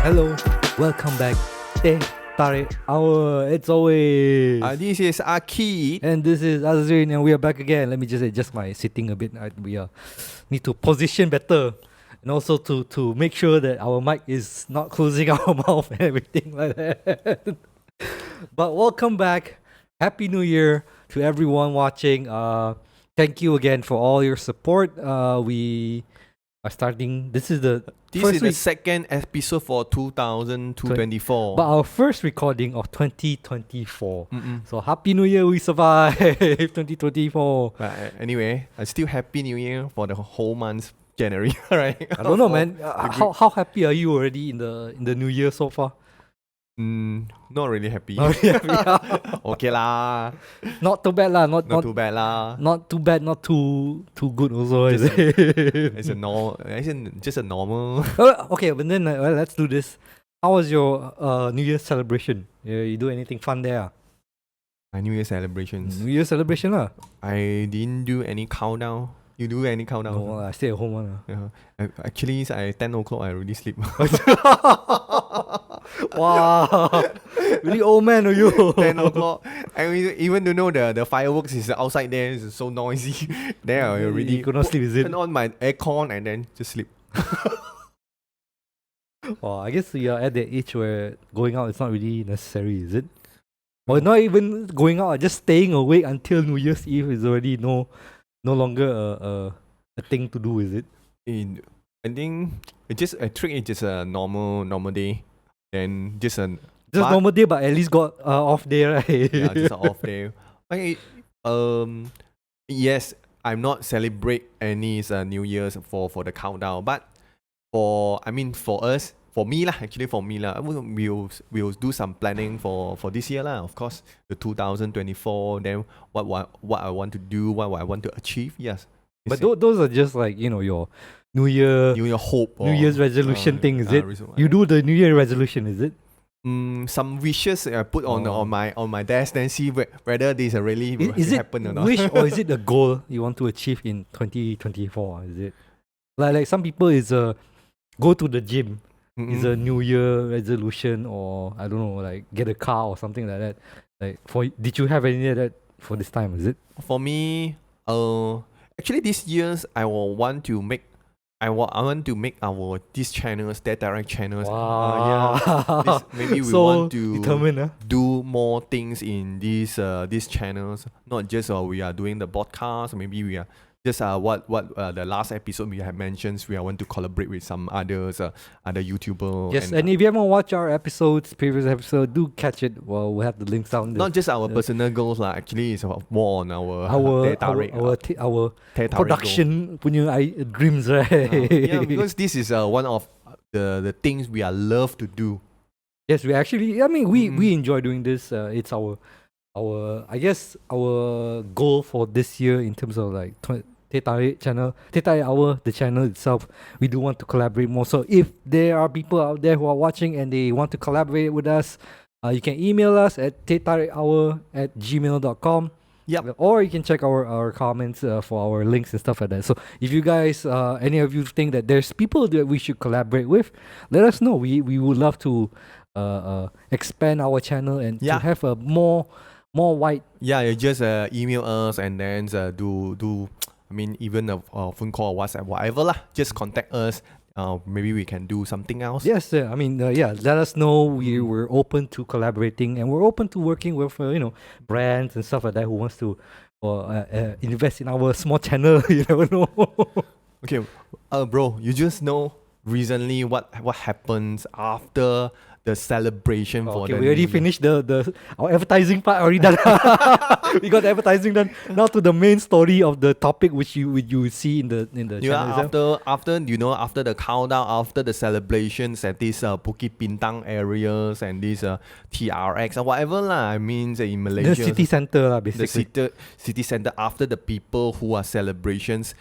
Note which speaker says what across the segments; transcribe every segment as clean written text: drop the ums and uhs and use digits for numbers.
Speaker 1: Hello, welcome back. Teh Tarik Hour. It's always.
Speaker 2: This is Ah Kit.
Speaker 1: And this is Azreen, and we are back again. Let me just adjust my sitting a bit. We need to position better, and also to make sure that our mic is not closing our mouth and everything like that. But welcome back. Happy New Year to everyone watching. Thank you again for all your support. We are starting. This is the
Speaker 2: second episode for 2024.
Speaker 1: But our first recording of 2024. So Happy New Year, we survived 2024.
Speaker 2: Anyway, still Happy New Year for the whole month January, right?
Speaker 1: I don't know, man. How happy are you already in the New Year so far?
Speaker 2: Not really happy.
Speaker 1: Not really happy.
Speaker 2: Okay lah.
Speaker 1: Not too bad lah.
Speaker 2: Not too bad lah.
Speaker 1: Not too bad. Not too good also.
Speaker 2: It's just a normal.
Speaker 1: Okay, but then let's do this. How was your New Year celebration? You do anything fun there?
Speaker 2: My New Year celebrations.
Speaker 1: New Year celebration lah.
Speaker 2: I didn't do any countdown. You do any countdown?
Speaker 1: No, I stay at home one.
Speaker 2: Yeah. Actually, at 10 o'clock I already sleep.
Speaker 1: Wow, really old man are you?
Speaker 2: 10 o'clock. I mean, even to know the fireworks is outside there, it's so noisy. Then I already
Speaker 1: could not sleep, is it?
Speaker 2: Turn on my aircon and then just sleep.
Speaker 1: Well, I guess you are at the age where going out is not really necessary, is it? Or not even going out, just staying awake until New Year's Eve is already no longer a thing to do, is it?
Speaker 2: I think it's just a trick. It's just a normal day. Then just
Speaker 1: normal day, but at least got off day, right?
Speaker 2: Yeah, just an off day. Yes, I'm not celebrate any New Year's for the countdown, but for me lah, we'll do some planning for this year lah. Of course, the 2024. Then what I want to do, what I want to achieve. Yes,
Speaker 1: but those are just like your New Year
Speaker 2: hope,
Speaker 1: New Year's resolution thing, is it? You do the New Year resolution, is it?
Speaker 2: Some wishes I put on my desk, then see whether these are really happen or not.
Speaker 1: Wish or is it a goal you want to achieve in 2024? Is it like some people is go to the gym? Is a New Year resolution, or I don't know, like get a car or something like that. Like did you have any of that for this time? Is it?
Speaker 2: For me, actually this year's I want to make our these channels, Teh Tarik channels.
Speaker 1: Wow.
Speaker 2: Maybe we
Speaker 1: so
Speaker 2: want to
Speaker 1: determined,
Speaker 2: do more things in these channels. Not just we are doing the podcast. Maybe we are just what the last episode we have mentioned. We want to collaborate with some others, other YouTubers.
Speaker 1: Yes, and if you haven't watched our previous episode, do catch it. Well, we'll have the links down there.
Speaker 2: Not just our personal goals lah. Actually, it's more on our
Speaker 1: production punya dreams, right?
Speaker 2: Yeah, because this is one of the things we are love to do.
Speaker 1: Yes, we actually. I mean, we enjoy doing this. It's our I guess our goal for this year in terms of like Teh Tarik channel, Teh Tarik Hour, the channel itself. We do want to collaborate more. So if there are people out there who are watching and they want to collaborate with us, you can email us at tehtarikhour@gmail.com.
Speaker 2: Yep.
Speaker 1: Or you can check our comments for our links and stuff like that. So if you guys, any of you think that there's people that we should collaborate with, let us know. We would love to expand our channel and to have a more wide.
Speaker 2: Yeah, you just email us and then do. I mean, even a phone call or WhatsApp, whatever lah. Just contact us. Maybe we can do something else.
Speaker 1: Yes, I mean, let us know. We're open to collaborating, and we're open to working with brands and stuff like that who wants to invest in our small channel. You never know.
Speaker 2: Okay, bro, you just know recently what happens after the celebration for the.
Speaker 1: We already finished our advertising part already done. We got the advertising done. Now to the main story of the topic which you see in the channel.
Speaker 2: After the countdown, after the celebrations at these Bukit Bintang areas and these TRX or whatever lah. I mean in Malaysia.
Speaker 1: The city center lah, basically.
Speaker 2: The city center, after the people who are celebrations,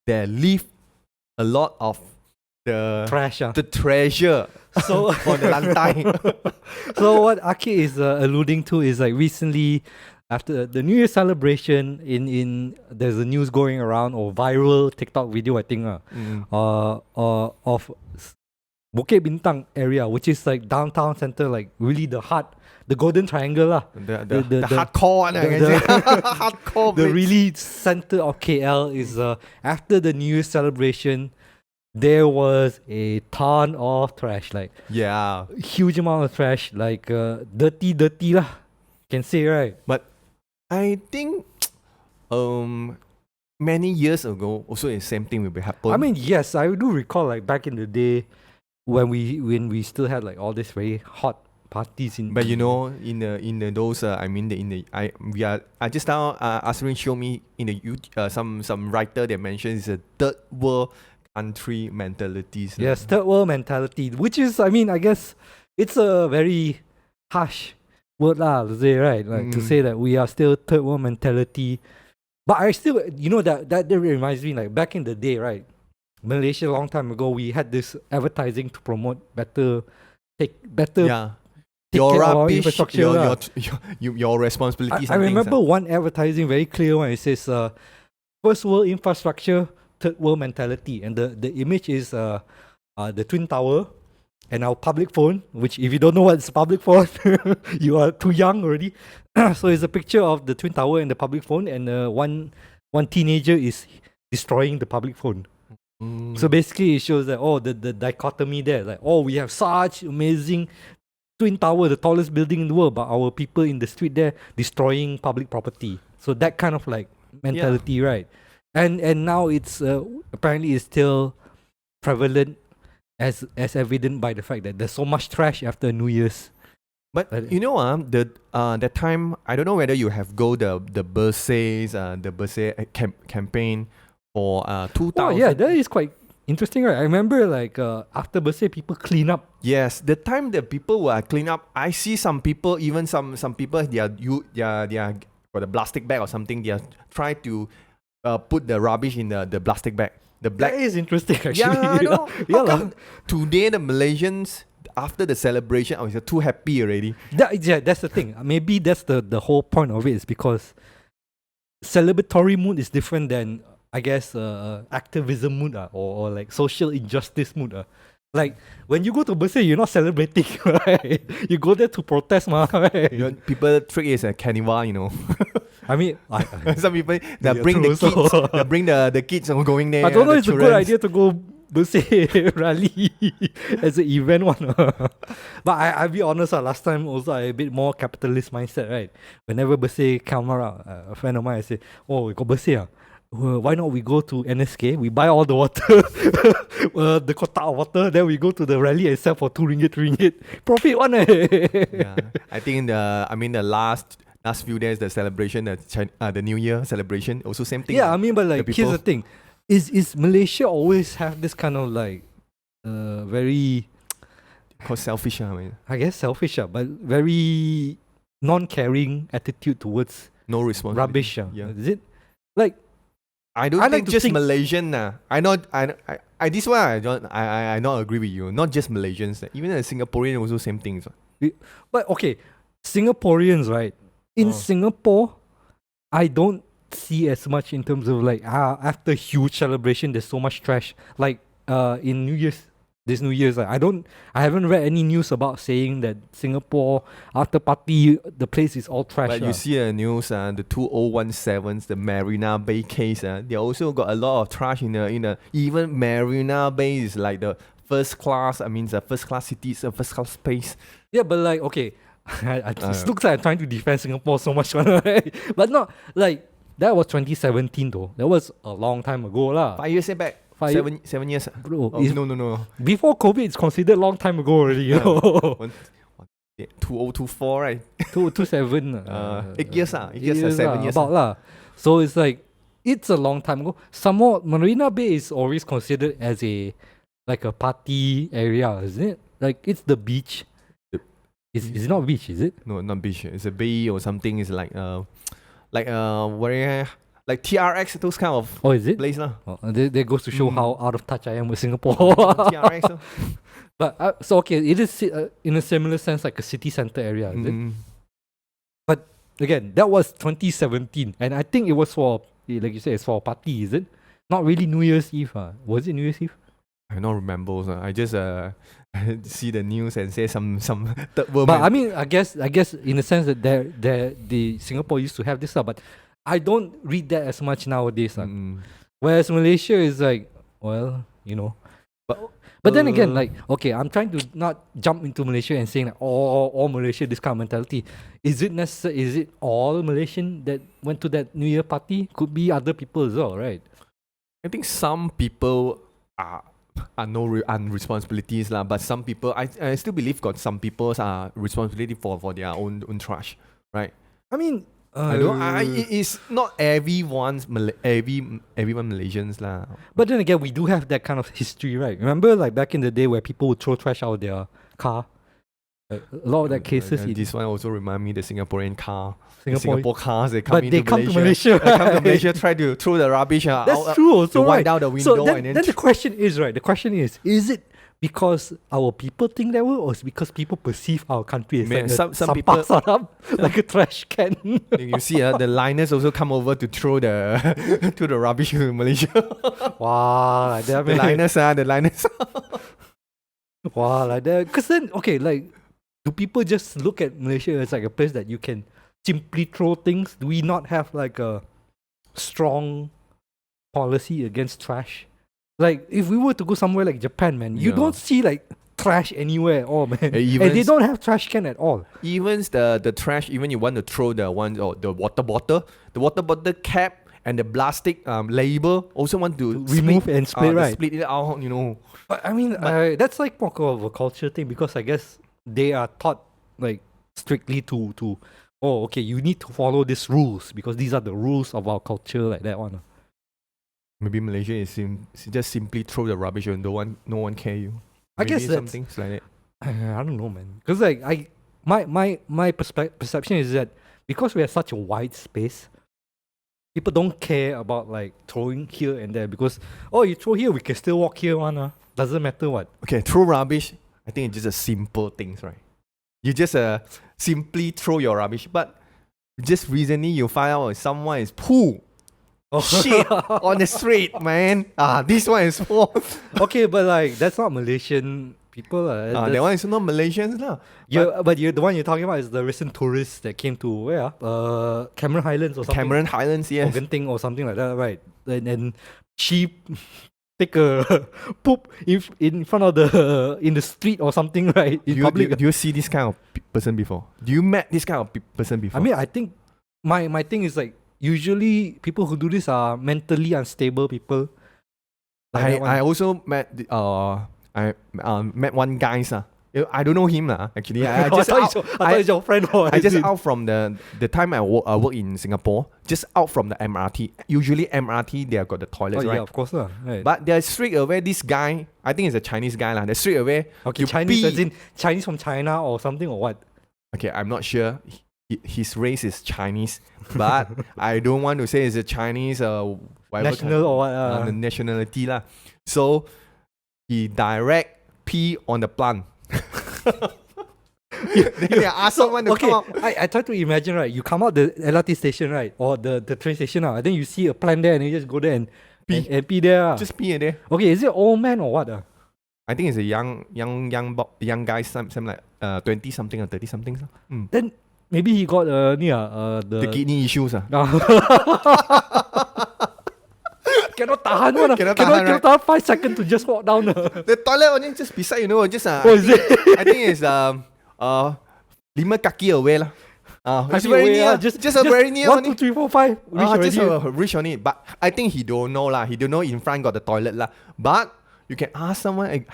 Speaker 2: they leave a lot of the treasure. So for the lantai.
Speaker 1: So what Ah Kit is alluding to is like recently, after the New Year celebration, in there's a news going around or viral TikTok video, I think, of Bukit Bintang area, which is like downtown center, like really the heart, the golden triangle lah.
Speaker 2: The hardcore one, I can say. Hardcore
Speaker 1: The
Speaker 2: blitz.
Speaker 1: really center of KL is after the New Year celebration, there was a ton of trash, like
Speaker 2: Yeah.
Speaker 1: huge amount of trash, like dirty lah, can say, right?
Speaker 2: But I think many years ago also the same thing will be happen.
Speaker 1: I mean, yes, I do recall like back in the day when we still had like all these very hot parties in.
Speaker 2: But you know, in the those I mean the in the I just now Azreen showed me in the some writer that mentions a third world country mentalities.
Speaker 1: Yes, third world mentality, which is, I mean, I guess it's a very harsh word lah to say, right? Like to say that we are still third world mentality. But I still, you know, that reminds me, like back in the day, right? Malaysia, a long time ago, we had this advertising to promote better
Speaker 2: Yeah.
Speaker 1: take
Speaker 2: Your
Speaker 1: care of our
Speaker 2: rubbish,
Speaker 1: infrastructure lah.
Speaker 2: your responsibilities.
Speaker 1: I
Speaker 2: and things,
Speaker 1: remember one advertising very clear one. It says first world infrastructure, third world mentality, and the image is the Twin Tower and our public phone, which if you don't know what's public phone, you are too young already. So it's a picture of the Twin Tower and the public phone, and one teenager is destroying the public phone. So basically it shows that the dichotomy there, like we have such amazing Twin Tower, the tallest building in the world, but our people in the street there destroying public property. So that kind of like mentality, right? And now it's apparently it's still prevalent, as evident by the fact that there's so much trash after New Year's.
Speaker 2: But you know, that time I don't know whether you have go the birthday campaign for 2000.
Speaker 1: Oh yeah, that is quite interesting, right? I remember like after birthday, people clean up.
Speaker 2: Yes, the time that people were clean up, I see some people, even some people, they are got a plastic bag or something. They are try to put the rubbish in the plastic bag. The black.
Speaker 1: That is interesting, actually.
Speaker 2: Yeah, I know.
Speaker 1: Yeah,
Speaker 2: How come today the Malaysians after the celebration, they're too happy already.
Speaker 1: That's the thing. Maybe that's the whole point of it, is because celebratory mood is different than, I guess, activism mood or like social injustice mood. Like when you go to birthday, you're not celebrating, right? You go there to protest, right?
Speaker 2: You know, people treat it as a carnival, you know.
Speaker 1: I mean,
Speaker 2: some people they bring the kids, they bring the kids going there.
Speaker 1: I don't know
Speaker 2: the
Speaker 1: it's a good idea to go birthday rally as an event one. But I'll be honest, last time also I a bit more capitalist mindset, right? Whenever birthday come around, a friend of mine I say, oh, we got birthday. Why not we go to NSK, we buy all the water, the kotak of water, then we go to the rally and sell for 2 ringgit. Profit one.
Speaker 2: Yeah, I think the last few days, the celebration, the New Year celebration, also same thing.
Speaker 1: Yeah, I mean, but like here's the thing, is Malaysia always have this kind of like very,
Speaker 2: called selfish, I mean.
Speaker 1: I guess selfish, but very non-caring attitude towards
Speaker 2: no responsibility.
Speaker 1: rubbish.
Speaker 2: Yeah.
Speaker 1: Is it like?
Speaker 2: I don't think just Malaysian. I this one I not agree with you. Not just Malaysians. Even the Singaporean also same things.
Speaker 1: But okay, Singaporeans, right? In Singapore, I don't see as much in terms of like after huge celebration, there's so much trash. Like in this New Year's, I haven't read any news about saying that Singapore after party the place is all trash.
Speaker 2: But you see the news, the 2017s, the Marina Bay case, they also got a lot of trash in the even Marina Bay is like the first class. I mean, the first class cities, first class space.
Speaker 1: Yeah, but like okay, it looks like I'm trying to defend Singapore so much, right? But not like that was 2017 though. That was a long time ago lah.
Speaker 2: 5 years back. 7 years.
Speaker 1: Bro,
Speaker 2: no.
Speaker 1: Before COVID, it's considered long time ago already. You know?
Speaker 2: 2024, right?
Speaker 1: 2027.
Speaker 2: 8 years, 8 years, 7 years.
Speaker 1: About lah. So it's like, it's a long time ago. Some more, Marina Bay is always considered as a party area, isn't it? Like, it's the beach. Is it not beach, is it?
Speaker 2: No, not beach. It's a bay or something. It's like where like TRX, those kind of place lah.
Speaker 1: That goes to show how out of touch I am with Singapore.
Speaker 2: TRX.
Speaker 1: But so okay, it is in a similar sense like a city center area, is it? But again, that was 2017, and I think it was for, like you said, it's for a party, is it? Not really New Year's Eve. Was it New Year's Eve?
Speaker 2: I don't remember. I just see the news and say some third world.
Speaker 1: But I mean, I guess in the sense that the Singapore used to have this stuff, but I don't read that as much nowadays. Whereas Malaysia is like, well, you know. But then again, like, okay, I'm trying to not jump into Malaysia and saying like, all Malaysia, this kind of mentality. Is it necessary? Is it all Malaysian that went to that New Year party? Could be other people as well, right?
Speaker 2: I think some people are no responsibilities lah, but some people I still believe got some people's are responsibility for their own trash, right?
Speaker 1: I mean,
Speaker 2: it's not everyone Malaysians lah.
Speaker 1: But then again, we do have that kind of history, right? Remember, like back in the day where people would throw trash out of their car. Like, a lot of that cases.
Speaker 2: This one also remind me the Singaporean car.
Speaker 1: Singapore
Speaker 2: Singapore cars they come
Speaker 1: to Malaysia.
Speaker 2: They come to Malaysia, try to throw the rubbish out.
Speaker 1: That's true, also,
Speaker 2: wipe
Speaker 1: right?
Speaker 2: down the window
Speaker 1: So
Speaker 2: and
Speaker 1: then the question is, right? The question is it because our people think that way, or is it because people perceive our country as like
Speaker 2: some people
Speaker 1: sort of like a trash can?
Speaker 2: You see, the liners also come over to throw the to the rubbish to Malaysia.
Speaker 1: Wow, like that.
Speaker 2: The liners.
Speaker 1: Wow, like that. Because then, okay, like, do people just look at Malaysia as like a place that you can simply throw things? Do we not have like a strong policy against trash? Like, if we were to go somewhere like Japan, man, you don't see like trash anywhere at all, man. And they don't have trash can at all.
Speaker 2: Even the trash, even you want to throw the one or the water bottle cap and the plastic label, also want to
Speaker 1: remove and split, right?
Speaker 2: Split it out, you know.
Speaker 1: But I mean, that's like more of a culture thing, because I guess they are taught like strictly to okay, you need to follow these rules because these are the rules of our culture, like that one.
Speaker 2: Maybe Malaysia is just simply throw the rubbish and no one care you.
Speaker 1: I guess that's
Speaker 2: some things like that.
Speaker 1: I don't know, man. Because like my perception is that because we have such a wide space, people don't care about like throwing here and there, because you throw here, we can still walk here, one. Doesn't matter what.
Speaker 2: Okay, throw rubbish. I think it's just a simple things, right? You just simply throw your rubbish, but just recently you find out someone is poo. Shit on the street, man. This one is for.
Speaker 1: Okay, but like that's not Malaysian people.
Speaker 2: That one is not Malaysians lah.
Speaker 1: But the one you're talking about is the recent tourists that came to where? Cameron Highlands or something.
Speaker 2: Cameron Highlands, yes.
Speaker 1: Or Genting or something like that, right? And she take a poop in front of in the street or something, right? In public.
Speaker 2: Do you see this kind of person before? Do you met this kind of person before?
Speaker 1: I mean, I think my thing is like, usually people who do this are mentally unstable people. Like
Speaker 2: I also met I met one guy. I don't know him actually. I
Speaker 1: thought he's your friend.
Speaker 2: I just out from the time I work in Singapore, just out from the MRT. Usually MRT they have got the toilets, right?
Speaker 1: Yeah, of course lah. Right.
Speaker 2: But they're straight away. This guy, I think he's a Chinese guy lah. They're straight away.
Speaker 1: Okay, Chinese as in Chinese from China or something, or what?
Speaker 2: Okay, I'm not sure. His race is Chinese, but I don't want to say it's a Chinese
Speaker 1: national or what?
Speaker 2: The nationality lah. So he direct pee on the plant. Then I ask someone to come out.
Speaker 1: I try to imagine, right? You come out the LRT station, right, or the train station, and then you see a plant there, and you just go there and pee there.
Speaker 2: Just pee there.
Speaker 1: Okay, is it old man or what?
Speaker 2: I think it's a young guy, some like 20 something or 30 something.
Speaker 1: Then maybe he got the
Speaker 2: kidney issues.
Speaker 1: Cannot tahan one. Cannot tahan 5 seconds to just walk down.
Speaker 2: The toilet only just beside, just
Speaker 1: is it?
Speaker 2: I think it's 5 kaki away lah. It's very near. Just very near.
Speaker 1: 1, 2, 3, 4, 5.
Speaker 2: Reach on it. But I think he don't know lah. He don't know in front got the toilet lah. But you can ask someone,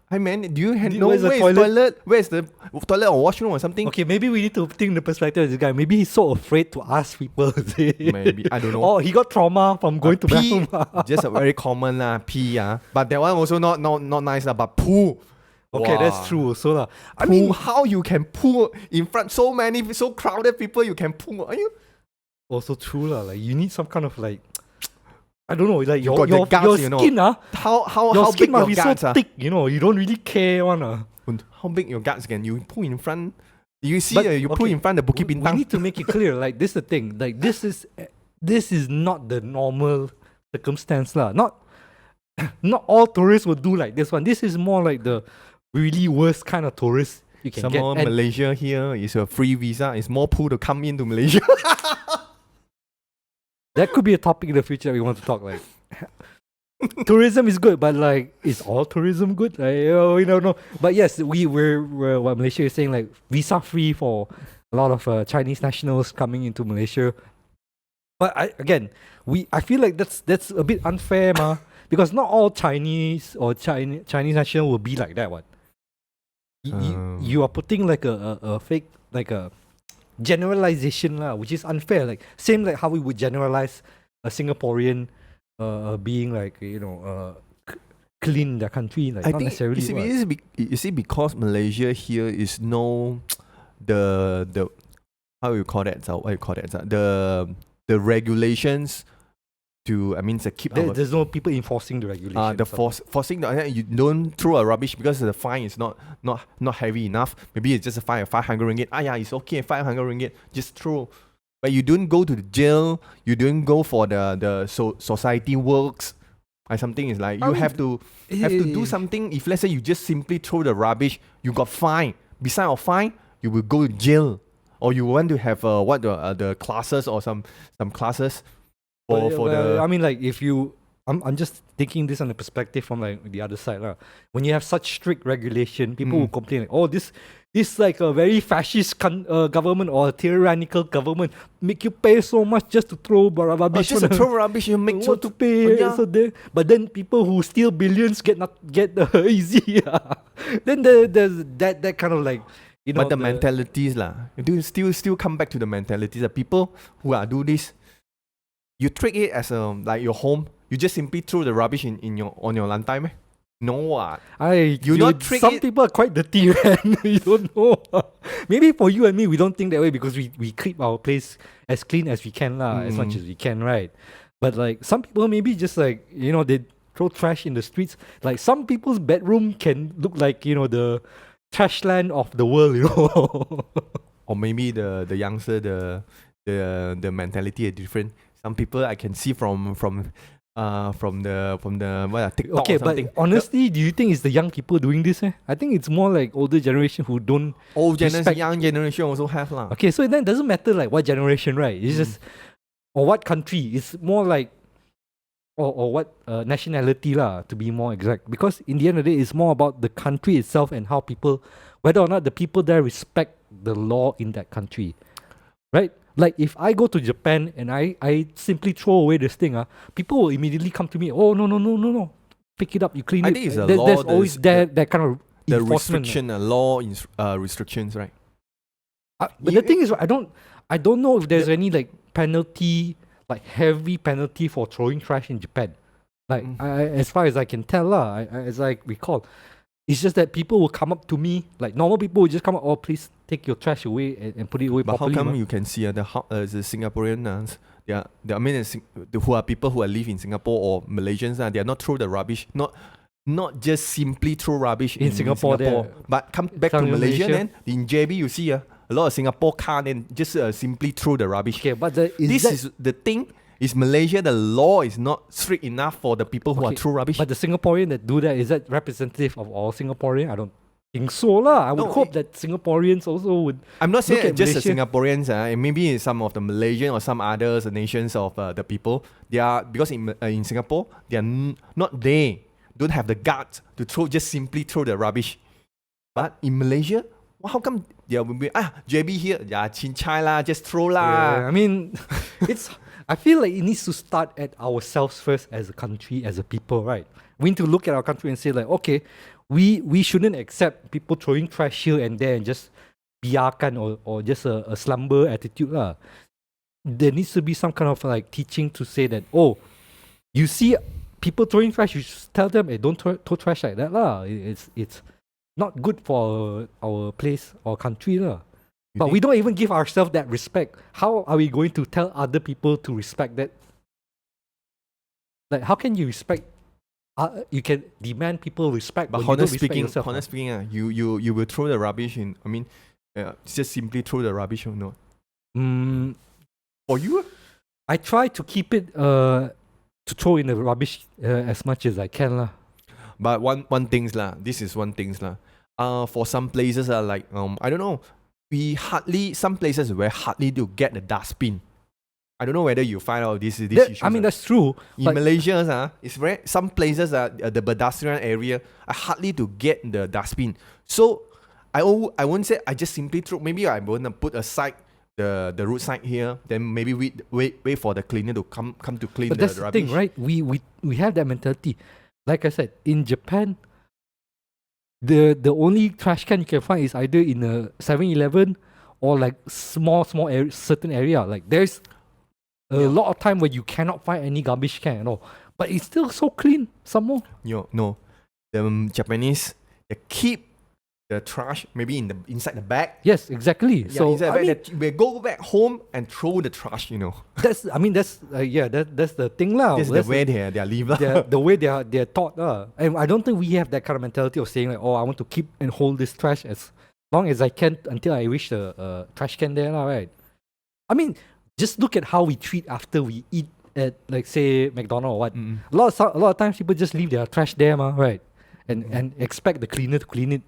Speaker 2: hey man, do you know where's the toilet? Where's the toilet or washroom or something?
Speaker 1: Okay, maybe we need to think the perspective of this guy. Maybe he's so afraid to ask people.
Speaker 2: Maybe, I don't know.
Speaker 1: Or he got trauma from going to bathroom.
Speaker 2: Just a very common pee. But that one also not nice but poo.
Speaker 1: Okay, that's true also lah.
Speaker 2: I mean, how you can poo in front so crowded people you can poo? Are you?
Speaker 1: Also true lah. Like you need some kind of like, I don't know, like your
Speaker 2: guts,
Speaker 1: skin,
Speaker 2: how
Speaker 1: skin
Speaker 2: big
Speaker 1: must
Speaker 2: your
Speaker 1: be
Speaker 2: guts,
Speaker 1: so thick, you don't really care one.
Speaker 2: How big your guts can you poo in front? You see, you poo in front of the Bukit Bintang.
Speaker 1: We need to make it clear, like this is the thing, like this is not the normal circumstance lah. Not all tourists will do like this one. This is more like the really worst kind of tourists you can
Speaker 2: Some
Speaker 1: get.
Speaker 2: more
Speaker 1: And
Speaker 2: Malaysia here is a free visa. It's more pull to come into Malaysia.
Speaker 1: that could be a topic in the future we want to talk like. Tourism is good, but like, is all tourism good? We don't know. But yes, we're what Malaysia is saying, like visa free for a lot of Chinese nationals coming into Malaysia. But I feel like that's a bit unfair, ma, because not all Chinese or Chinese national will be like that. What you are putting like a fake, like a generalization lah, which is unfair. Like same like how we would generalize a Singaporean being like clean their country, like
Speaker 2: I
Speaker 1: not
Speaker 2: think
Speaker 1: necessarily.
Speaker 2: you see, because Malaysia here is no the how you call that? What you call that? The regulations to to keep
Speaker 1: There's no people enforcing the regulations.
Speaker 2: Forcing you don't throw a rubbish because the fine is not heavy enough. Maybe it's just a fine of 500 ringgit. Yeah, it's okay, 500 ringgit. Just throw. But you don't go to the jail. You don't go for the society works. Or something is like have to do something. If let's say you just simply throw the rubbish, you got fine. Besides of fine, you will go to jail, or you want to have the classes or some classes for the.
Speaker 1: I mean, like if you, I'm just taking this on the perspective from like the other side lah. When you have such strict regulation, people will complain like, oh, this like a very fascist government or a tyrannical government make you pay so much just to throw rubbish.
Speaker 2: Just to throw rubbish, you make
Speaker 1: to pay. But then people who steal billions get easy. Then there's that kind of like.
Speaker 2: But the mentalities lah, you still come back to the mentalities. The people who do this, you treat it as like your home. You just simply throw the rubbish on your lantai, meh? No,
Speaker 1: some people are quite dirty, man. You don't know. Maybe for you and me, we don't think that way because we keep our place as clean as we can lah, as much as we can, right? But like some people maybe just like they throw trash in the streets. Like some people's bedroom can look like the trash land of the world,
Speaker 2: Or maybe the youngster, the mentality is different. Some people I can see from the TikTok.
Speaker 1: Okay,
Speaker 2: or something.
Speaker 1: But honestly, do you think it's the young people doing this? I think it's more like older generation who don't.
Speaker 2: Young generation also have lah.
Speaker 1: Okay, so then it doesn't matter like what generation, right? It's just or what country. It's more like or what nationality lah, to be more exact. Because in the end of the day, it's more about the country itself and how people, whether or not the people there respect the law in that country, right? Like if I go to Japan and I simply throw away this thing, people will immediately come to me. Oh no, pick it up, you clean it.
Speaker 2: I think it's a law.
Speaker 1: There's always that kind of
Speaker 2: the
Speaker 1: enforcement.
Speaker 2: Restrictions, right?
Speaker 1: But the thing is, I don't know if there's any like penalty, like heavy penalty for throwing trash in Japan. Like as far as I can tell, as I recall. It's just that people will come up to me, like normal people will just come up, oh, please take your trash away and put it away properly.
Speaker 2: But how come you can see the Singaporeans, who are people who live in Singapore or Malaysians, they are not throw the rubbish, not just simply throw rubbish in Singapore but come back to Malaysia. Then in JB you see a lot of Singapore car then just simply throw the rubbish.
Speaker 1: Okay, but
Speaker 2: is the thing. Is Malaysia, the law is not strict enough for the people who are throw rubbish?
Speaker 1: But the Singaporean that do that, is that representative of all Singaporeans? I don't think so lah. I would hope that Singaporeans also would.
Speaker 2: I'm not saying just the Singaporeans, maybe some of the Malaysian or some other nations of the people. They are, because in Singapore, they are don't have the guts to simply throw the rubbish. But in Malaysia, how come they will be JB here? Yeah, chincai lah, just throw lah.
Speaker 1: Yeah, I mean, I feel like it needs to start at ourselves first as a country, as a people, right? We need to look at our country and say like, okay, we shouldn't accept people throwing trash here and there and just biarkan or just a slumber attitude lah. There needs to be some kind of like teaching to say that, oh, you see people throwing trash, you tell them, hey, don't throw trash like that lah. It's not good for our place or country lah. But we don't even give ourselves that respect. How are we going to tell other people to respect that? Like, how can you respect? You can demand people respect, but honestly speaking,
Speaker 2: you will throw the rubbish in. I mean, just simply throw the rubbish or not? For you,
Speaker 1: I try to keep it to throw in the rubbish as much as I can lah.
Speaker 2: But one things lah. This is one things lah. For some places like I don't know, some places where hardly do get the dustbin. I don't know whether you find out this issue.
Speaker 1: I mean, that's true.
Speaker 2: In Malaysia, it's very some places the pedestrian area are hardly to get the dustbin. So I won't say I just simply throw. Maybe I want to put aside the roadside here. Then maybe wait for the cleaner to come to clean
Speaker 1: but
Speaker 2: the
Speaker 1: that's the
Speaker 2: rubbish.
Speaker 1: thing, right? We have that mentality. Like I said, in Japan, the only trash can you can find is either in a 7-Eleven or like small certain area. Like there's a lot of time where you cannot find any garbage can at all, but it's still so clean. Some more.
Speaker 2: No, the Japanese, they keep the trash maybe inside the bag.
Speaker 1: Yes, exactly.
Speaker 2: So inside the bag, they go back home and throw the trash.
Speaker 1: That's that's the thing lah.
Speaker 2: That's the way they live lah.
Speaker 1: The way they're taught lah. And I don't think we have that kind of mentality of saying like, oh, I want to keep and hold this trash as long as I can until I reach the trash can there lah, right? I mean, just look at how we treat after we eat at, like, say, McDonald's or what.
Speaker 2: Mm-mm.
Speaker 1: A lot of times people just leave their trash there, right? And expect the cleaner to clean it.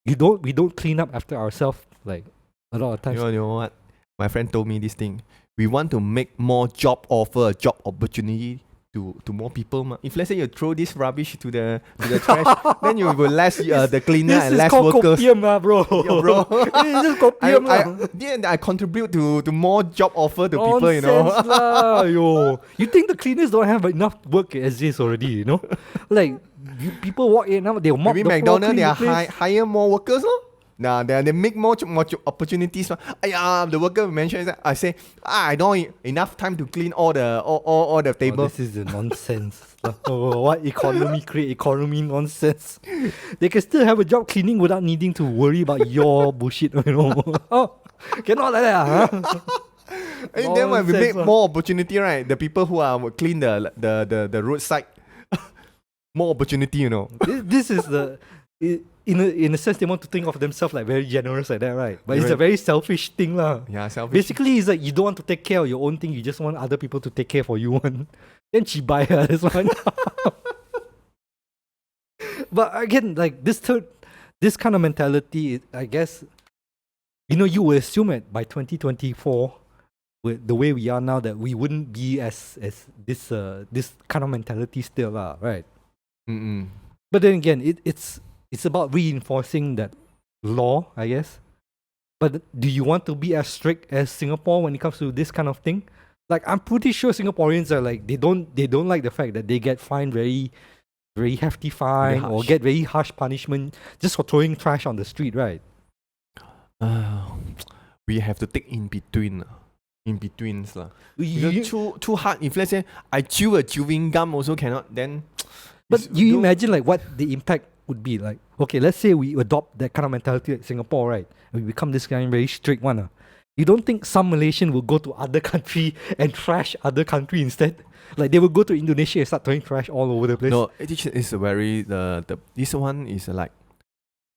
Speaker 1: We don't clean up after ourselves, like, a lot of times.
Speaker 2: You know what? My friend told me this thing. We want to make more job opportunity to more people. If let's say you throw this rubbish to the trash, then you will less the cleaner and less workers.
Speaker 1: This is called kopium, bro.
Speaker 2: Yeah, bro.
Speaker 1: This is kopium,
Speaker 2: I contribute to more job offer to
Speaker 1: Nonsense
Speaker 2: people,
Speaker 1: lah, yo. You think the cleaners don't have enough work as this already, Like, people walk in now, they'll mop
Speaker 2: maybe
Speaker 1: the floor,
Speaker 2: McDonald's,
Speaker 1: clean
Speaker 2: they
Speaker 1: the place.
Speaker 2: hire more workers, Nah, they make more opportunities. The worker mentioned that I say, I don't enough time to clean all the tables.
Speaker 1: This is the nonsense. What economy create economy nonsense? They can still have a job cleaning without needing to worry about your bullshit, Oh, cannot like that, huh?
Speaker 2: And then when we make
Speaker 1: Nonsense,
Speaker 2: more opportunity, right? The people who are clean the roadside, more opportunity,
Speaker 1: This is the in a sense they want to think of themselves like very generous like that, right? But it's a very selfish thing lah.
Speaker 2: Yeah, selfish.
Speaker 1: Basically, it's like you don't want to take care of your own thing. You just want other people to take care for you. One, then chibai this one. But again, like this kind of mentality, I guess, you will assume that by 2024, with the way we are now, that we wouldn't be as this kind of mentality still lah, right?
Speaker 2: Mm-mm.
Speaker 1: But then again, it's about reinforcing that law, I guess. But do you want to be as strict as Singapore when it comes to this kind of thing? Like, I'm pretty sure Singaporeans are like, they don't like the fact that they get fined very, very hefty fine or get very harsh punishment just for throwing trash on the street, right?
Speaker 2: We have to take in betweens lah.
Speaker 1: You-
Speaker 2: Too hard. If let's say I chew a chewing gum also cannot, then.
Speaker 1: But you imagine like what the impact would be. Like, okay, let's say we adopt that kind of mentality at Singapore, right? And we become this kind of very strict one. You don't think some Malaysian will go to other country and trash other country instead? Like, they will go to Indonesia and start throwing trash all over the place?
Speaker 2: No, it is a very this one is like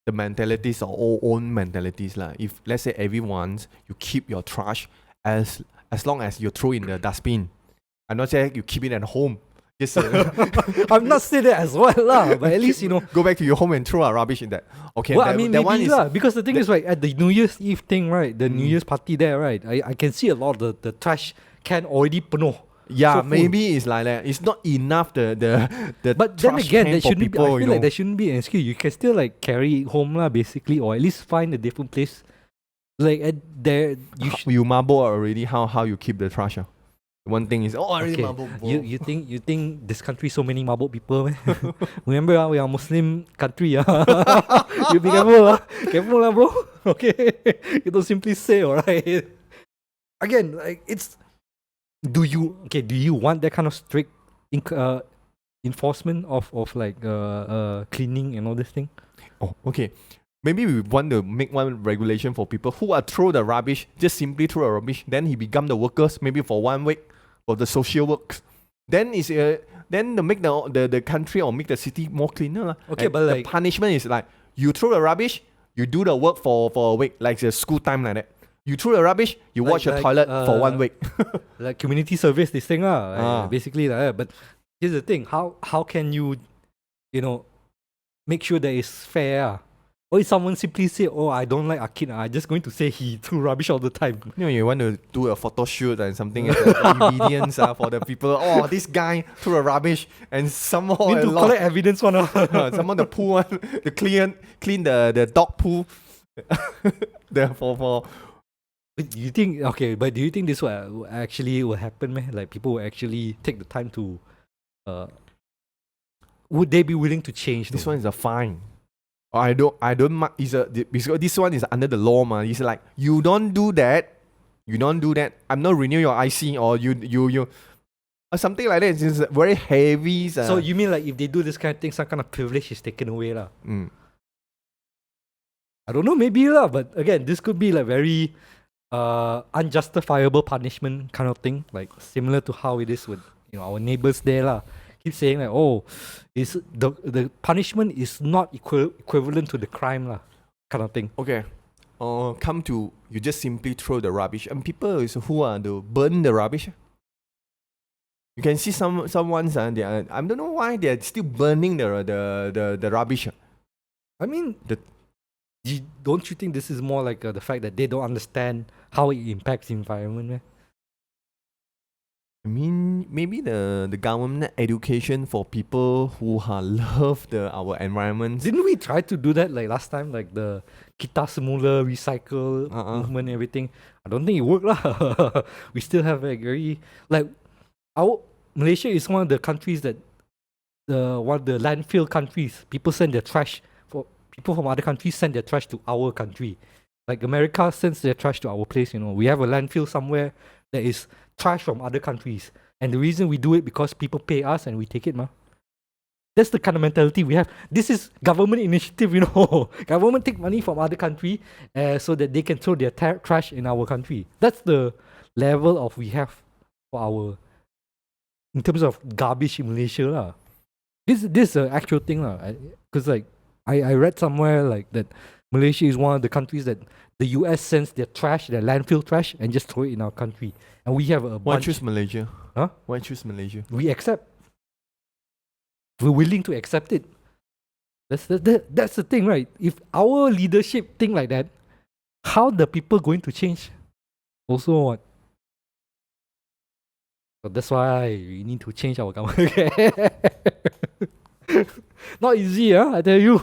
Speaker 2: the mentalities are all own mentalities lah. If let's say everyone's you keep your trash as long as you throw in the dustbin. I'm not saying you keep it at home. Just
Speaker 1: I'm not saying that as well lah, but at least
Speaker 2: go back to your home and throw a rubbish in that. Okay,
Speaker 1: well,
Speaker 2: that,
Speaker 1: I mean,
Speaker 2: that
Speaker 1: maybe
Speaker 2: one is
Speaker 1: lah, because the thing is, right, at the New Year's Eve thing, right, the New Year's party there, right, I can see a lot of the trash can already penuh.
Speaker 2: yeah,
Speaker 1: so full.
Speaker 2: maybe it's like that. It's not enough the
Speaker 1: But then
Speaker 2: trash
Speaker 1: again,
Speaker 2: can
Speaker 1: there
Speaker 2: for
Speaker 1: shouldn't be.
Speaker 2: people,
Speaker 1: I feel like there shouldn't be an excuse. You can still like carry it home lah, basically, or at least find a different place. Like there,
Speaker 2: you marble already. How you keep the trash? One thing is already
Speaker 1: okay.
Speaker 2: marble.
Speaker 1: You think this country so many marble people? Man? Remember, we are Muslim country. You be careful lah, bro. Okay, you don't simply say alright. Again, like it's. Do you want that kind of strict enforcement of like cleaning and all this thing?
Speaker 2: Oh, okay. Maybe we want to make one regulation for people who are throw the rubbish, just simply throw the rubbish. Then he become the workers, maybe for 1 week, for the social works. Then is then to make the country or make the city more cleaner lah.
Speaker 1: Okay,
Speaker 2: and
Speaker 1: but like
Speaker 2: the punishment is like you throw the rubbish, you do the work for a week, like the school time like that. You throw the rubbish, you watch the toilet for 1 week.
Speaker 1: Like community service, this thing basically like that. But here's the thing: how can you make sure that it's fair? Or if someone simply say, "Oh, I don't like Ah Kit," I'm just going to say he threw rubbish all the time.
Speaker 2: You want to do a photo shoot and something as evidence for the people. Oh, this guy threw a rubbish and somehow
Speaker 1: Need to collect evidence one.
Speaker 2: someone the pool one, the clean the dog pool. Therefore,
Speaker 1: But do you think But do you think this will actually will happen, man? Like people will actually take the time to, would they be willing to change?
Speaker 2: this
Speaker 1: though?
Speaker 2: one is a fine. I don't because this one is under the law, man. It's like you don't do that. I'm not renew your IC or you or something like that. It's just very heavy.
Speaker 1: So you mean like if they do this kind of thing, some kind of privilege is taken away, lah? I don't know, maybe lah. But again, this could be like very unjustifiable punishment kind of thing, like similar to how it is with our neighbors there, lah. Keep saying like, oh, is the punishment is not equivalent to the crime, lah, kind of thing.
Speaker 2: Okay. Come to you just simply throw the rubbish and people is who are to burn the rubbish. You can see someone's they are, I don't know why they are still burning the rubbish.
Speaker 1: I mean, don't you think this is more like the fact that they don't understand how it impacts the environment, man?
Speaker 2: I mean, maybe the government education for people who love our environment.
Speaker 1: Didn't we try to do that like last time, like the Kita Semula recycle movement and everything? I don't think it worked lah. We still have a very Malaysia is one of the countries that one of the landfill countries. People from other countries send their trash to our country. Like America sends their trash to our place. We have a landfill somewhere that is trash from other countries, and the reason we do it because people pay us and we take it, ma. That's the kind of mentality we have. This is government initiative, Government take money from other country so that they can throw their trash in our country. That's the level of we have for in terms of garbage in Malaysia, lah. This is an actual thing, lah. Because I read somewhere like that Malaysia is one of the countries that the US sends their landfill trash, and just throw it in our country. And we have a bunch.
Speaker 2: Why choose Malaysia?
Speaker 1: Huh?
Speaker 2: Why choose Malaysia?
Speaker 1: We accept. We're willing to accept it. That's the thing, right? If our leadership think like that, how the people going to change? Also what? So that's why we need to change our government. Not easy, I tell you.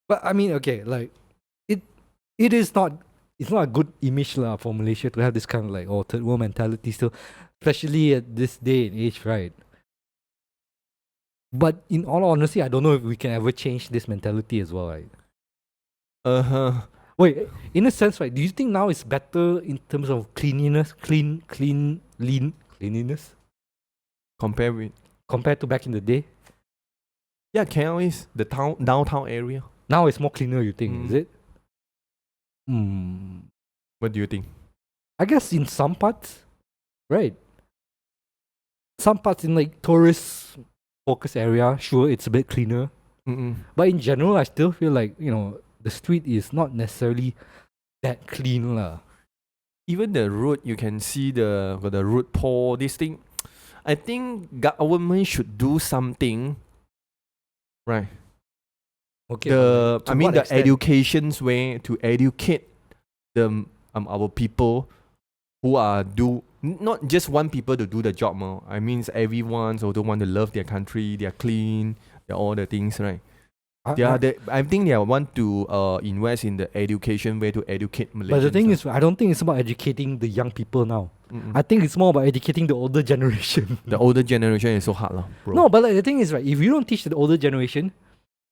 Speaker 1: But I mean, it is not. It's not a good image for Malaysia to have this kind of third world mentality still, especially at this day and age, right? But in all honesty, I don't know if we can ever change this mentality as well, right? Wait, in a sense, right? Do you think now it's better in terms of cleanliness, cleanliness compared to back in the day?
Speaker 2: Yeah, KL is the downtown area.
Speaker 1: Now it's more cleaner, you think, is it?
Speaker 2: What do you think?
Speaker 1: I guess in some parts, right? Some parts in tourist focus area, sure, it's a bit cleaner. But in general, I still feel like, the street is not necessarily that clean, lah.
Speaker 2: Even the road, you can see the road pole, this thing. I think government should do something, right?
Speaker 1: Okay.
Speaker 2: The education's way to educate our people who are not just one people to do the job more. I mean, everyone's also want to love their country. They're clean. They're all the things, right? I think they want to invest in the education way to educate Malaysians.
Speaker 1: But the thing is, I don't think it's about educating the young people now. I think it's more about educating the older generation.
Speaker 2: The older generation is so hard, bro.
Speaker 1: No, but the thing is, right, if you don't teach the older generation,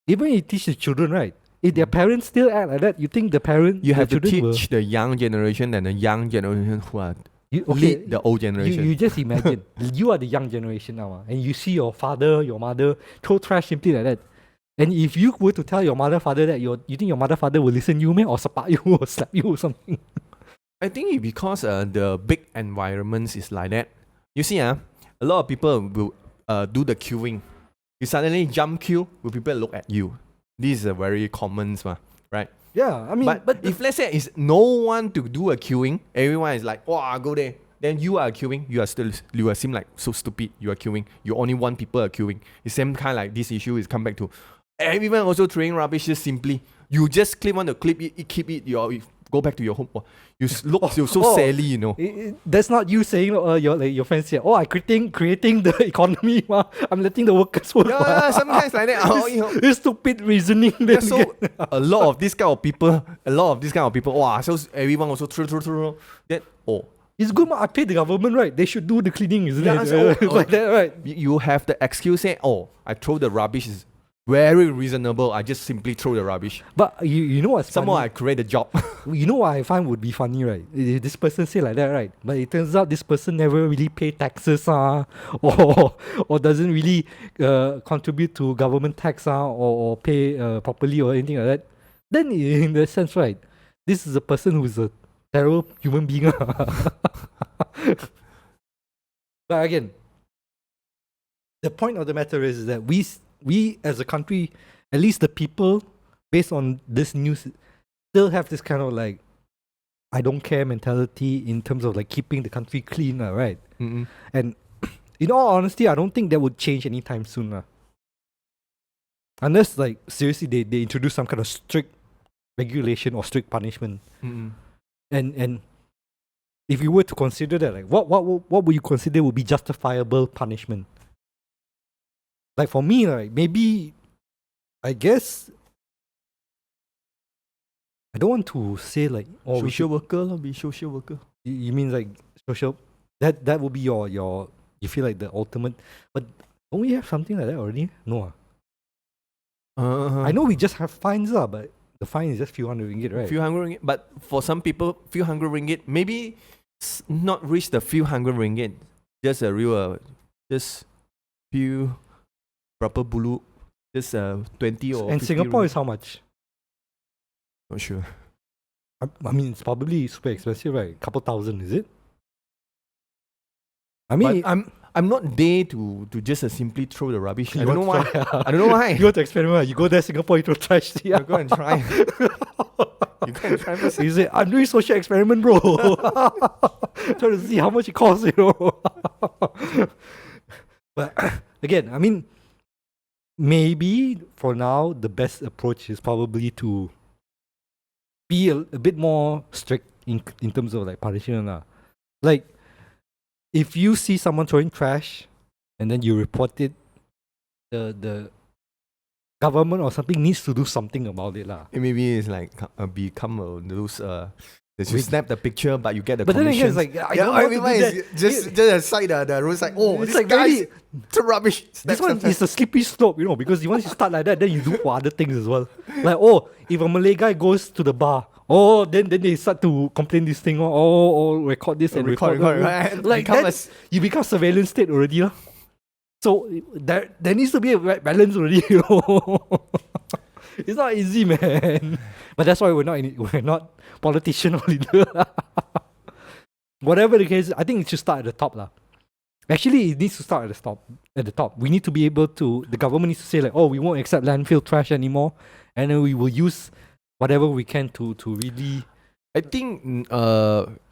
Speaker 1: even if you teach the children, right, if their parents still act like that, you think
Speaker 2: you have to teach the young generation and the young generation who are lead the old generation.
Speaker 1: You just imagine, you are the young generation now, and you see your father, your mother throw trash simply like that. And if you were to tell your mother, father that, you think your mother, father will listen you, or support you, or slap you or something?
Speaker 2: I think it's because the big environments is like that. You see, a lot of people will do the queuing. You suddenly jump queue, will people look at you? This is a very common, right?
Speaker 1: Yeah, I mean,
Speaker 2: but if let's say it's no one to do a queuing, everyone is like, oh, go there. Then you are queuing, you are seem like so stupid. You are queuing. You only want people are queuing. It's same kind like this issue is come back to, Everyone also throwing rubbish just simply. You just want to clip it, keep it, you go back to your home. You look you're so silly, you know.
Speaker 1: That's not you saying your friends say, I creating the economy. I'm letting the workers work.
Speaker 2: Yeah, sometimes like that.
Speaker 1: It's stupid reasoning.
Speaker 2: Yeah, so a lot of this kind of people, wow, so everyone also throw that.
Speaker 1: It's good, I pay the government, right? They should do the cleaning, isn't it?
Speaker 2: So,
Speaker 1: like that, right?
Speaker 2: You have the excuse say, I throw the rubbish is very reasonable. I just simply throw the rubbish.
Speaker 1: But you know what's
Speaker 2: Somehow
Speaker 1: funny?
Speaker 2: I create a job.
Speaker 1: You know what I find would be funny, right? This person say like that, right? But it turns out this person never really pay taxes, or doesn't really contribute to government tax, or pay properly or anything like that. Then in that sense, right, this is a person who's a terrible human being. But again, the point of the matter is that we as a country, at least the people, based on this news, still have this kind of like I don't care mentality in terms of like keeping the country clean, right?
Speaker 2: Mm-mm.
Speaker 1: And in all honesty, I don't think that would change anytime soon. Unless like seriously they introduce some kind of strict regulation or strict punishment.
Speaker 2: Mm-mm.
Speaker 1: And if you were to consider that, like what would you consider would be justifiable punishment? Like for me, like maybe I guess I don't want to say like
Speaker 2: social worker, be social worker.
Speaker 1: You mean like social? That would be your you feel like the ultimate. But don't we have something like that already? No. I know we just have fines, but the fine is just few hundred ringgit, right?
Speaker 2: Few hundred ringgit, but for some people, few hundred ringgit maybe not reach the few hundred ringgit. Just a real, just few proper bulu, just 20 or.
Speaker 1: And
Speaker 2: 50
Speaker 1: Singapore
Speaker 2: ringgit.
Speaker 1: is how much?
Speaker 2: Not sure.
Speaker 1: I mean, it's probably super expensive, right? Couple thousand, is it? I mean,
Speaker 2: but I'm not there to just simply throw the rubbish. I
Speaker 1: You
Speaker 2: don't know
Speaker 1: want
Speaker 2: why.
Speaker 1: to
Speaker 2: I don't know why.
Speaker 1: you want to experiment? You go there, Singapore, you throw trash.
Speaker 2: You go and try. You go and try first.
Speaker 1: You say, I'm doing social experiment, bro. Trying to see how much it costs, But again, I mean, maybe for now, the best approach is probably to be a bit more strict in terms of like punishment. Like, if you see someone throwing trash and then you report it, the government or something needs to do something about it.
Speaker 2: Maybe it's like become those that you snap the picture but you get the
Speaker 1: But then again,
Speaker 2: commissions.
Speaker 1: it's like, I don't want to do that.
Speaker 2: Just aside the roadside.
Speaker 1: It's
Speaker 2: This
Speaker 1: like
Speaker 2: guy
Speaker 1: very-
Speaker 2: to rubbish.
Speaker 1: This one is a slippery slope, because once you start like that, then you do for other things as well. Like, if a Malay guy goes to the bar, then they start to complain this thing, record this and record that. Like that, you become surveillance state already. So there needs to be a balance already. It's not easy, man. But that's why we're not politician or leader. Whatever the case, I think it should start at the top. Actually, it needs to start at the top. We need to be able to, the government needs to say like, we won't accept landfill trash anymore, and then we will use whatever we can to really.
Speaker 2: I think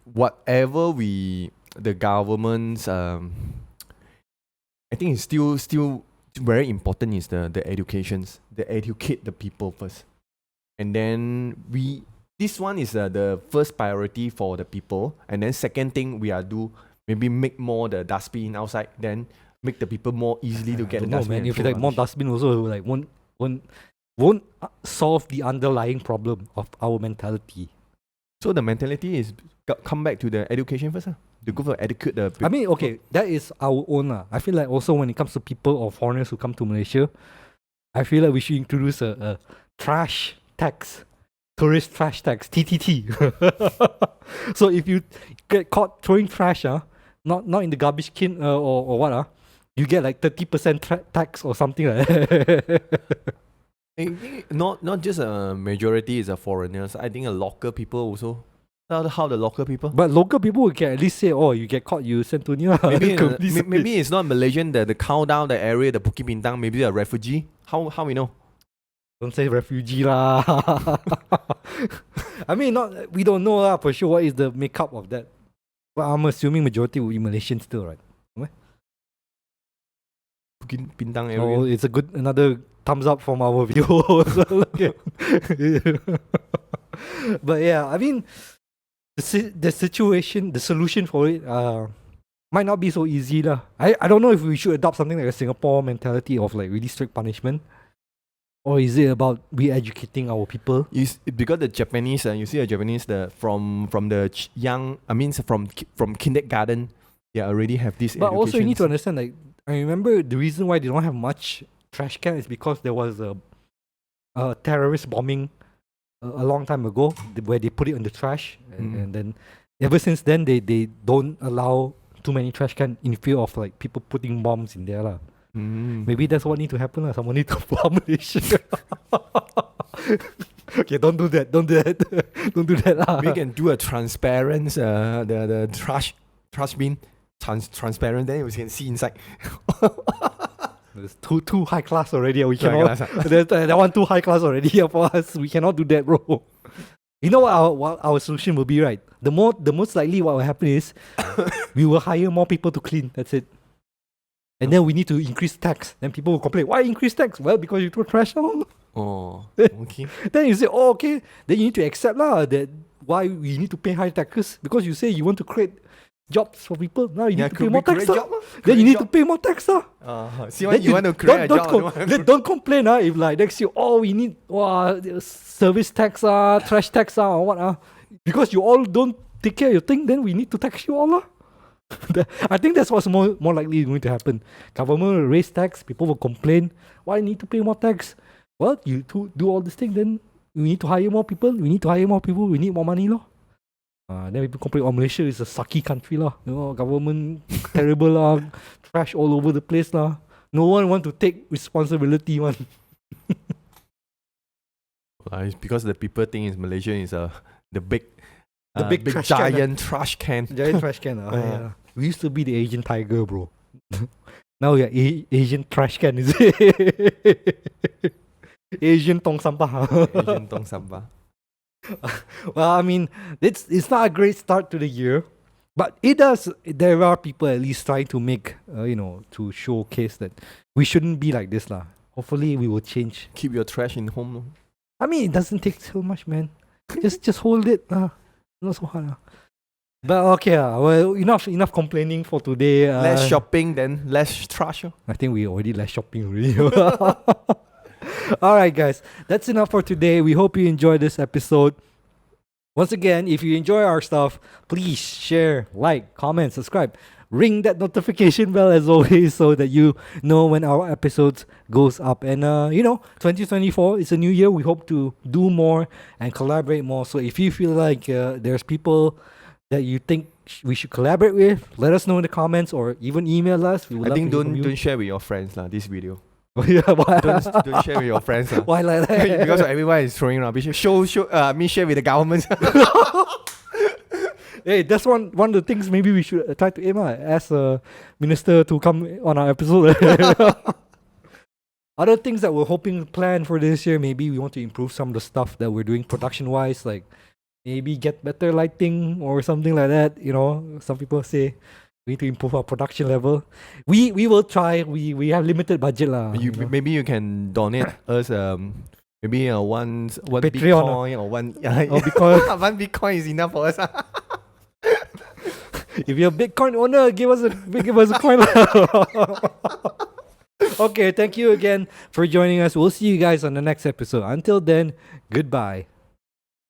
Speaker 2: whatever the government's I think it's still very important is the educations. They educate the people first. And then this one is the first priority for the people. And then second thing we are do, maybe make more the dustbin outside, then make the people more easily to get the dustbin.
Speaker 1: Man. If you like more dustbin also like won't solve the underlying problem of our mentality.
Speaker 2: So the mentality is come back to the education first. To go for educate the people.
Speaker 1: I mean, okay, that is our own. I feel like also when it comes to people or foreigners who come to Malaysia, I feel like we should introduce a trash tax. Tourist trash tax, TTT. So if you get caught throwing trash, not in the garbage can or what, you get like 30% tax or something like that.
Speaker 2: I think not just a majority is a foreigners. I think a local people also. How the local people?
Speaker 1: But local people can at least say, you get caught, you send to Nia.
Speaker 2: Maybe it's not Malaysian. The countdown, the area, the Bukit Bintang. Maybe a refugee. How we know?
Speaker 1: Don't say refugee lah. I mean, we don't know for sure what is the makeup of that. But I'm assuming majority will be Malaysian still, right?
Speaker 2: Bukit Bintang area.
Speaker 1: It's another thumbs up from our video. But yeah, I mean, the situation, the solution for it might not be so easy lah. I don't know if we should adopt something like a Singapore mentality of like really strict punishment, or is it about re-educating our people?
Speaker 2: Because the Japanese, you see the Japanese, from the young, I mean from kindergarten, they already have this.
Speaker 1: But also you need to understand, like, I remember the reason why they don't have much trash can is because there was a terrorist bombing a long time ago where they put it in the trash, and then ever since then they don't allow too many trash can in fear of like people putting bombs in there lah. Maybe that's what need to happen lah. Someone need to bomb Malaysia. Okay, don't do that. Don't do that lah.
Speaker 2: We can do a transparent the trash bin transparent. Then we can see inside.
Speaker 1: It's too high class already. We cannot. That one too high class already for us. We cannot do that, bro. You know what our solution will be, right? The most likely what will happen is we will hire more people to clean. That's it. And then we need to increase tax. Then people will complain, why increase tax? Well, because you throw trash out.
Speaker 2: Oh, okay.
Speaker 1: Then you say, oh, okay. Then you need to accept lah that why we need to pay high taxes, because you say you want to create jobs for people. Now you need to pay more tax. Then you need to pay more tax.
Speaker 2: See what you want to create a job.
Speaker 1: Don't complain if like next year, we need service tax, trash tax or what. Because you all don't take care of your thing, then we need to tax you all. I think that's what's more likely going to happen. Government will raise tax, people will complain, why need to pay more tax? Well, you do all this thing, then we need to hire more people, we need more money. Then people complain, Malaysia is a sucky country. Government terrible, trash all over the place. No one want to take responsibility.
Speaker 2: It's because the people think Malaysia is the big
Speaker 1: trash
Speaker 2: giant trash can.
Speaker 1: Giant trash can. Yeah. We used to be the Asian tiger, bro. Now we are Asian trash can, is it? Asian tong sampah.
Speaker 2: Asian tong sampah.
Speaker 1: Well, I mean, it's not a great start to the year, but it does. There are people at least trying to make, to showcase that we shouldn't be like this, lah. Hopefully, we will change.
Speaker 2: Keep your trash in home.
Speaker 1: I mean, it doesn't take so much, man. just hold it. Not so hard. But okay, well, enough complaining for today.
Speaker 2: Less shopping, then less trash.
Speaker 1: I think we already less shopping already. Alright guys, that's enough for today. We hope you enjoyed this episode. Once again, if you enjoy our stuff, please share, like, comment, subscribe. Ring that notification bell as always so that you know when our episodes goes up. And 2024 is a new year. We hope to do more and collaborate more. So if you feel like there's people that you think we should collaborate with, let us know in the comments or even email us. We would
Speaker 2: I think don't share with your friends this video.
Speaker 1: Yeah,
Speaker 2: don't share with your friends.
Speaker 1: Why like that?
Speaker 2: Because everyone is throwing rubbish. Share with the government.
Speaker 1: Hey, that's one of the things maybe we should try to aim at. Ask a minister to come on our episode. Other things that we're hoping to plan for this year, maybe we want to improve some of the stuff that we're doing production-wise, like maybe get better lighting or something like that. Some people say we need to improve our production level. We will try. We have limited budget lah.
Speaker 2: Maybe you can donate us maybe one
Speaker 1: Patreon
Speaker 2: Bitcoin or one
Speaker 1: Bitcoin.
Speaker 2: one Bitcoin is enough for us.
Speaker 1: If you're a Bitcoin owner, give us a coin. Okay, thank you again for joining us. We'll see you guys on the next episode. Until then, goodbye.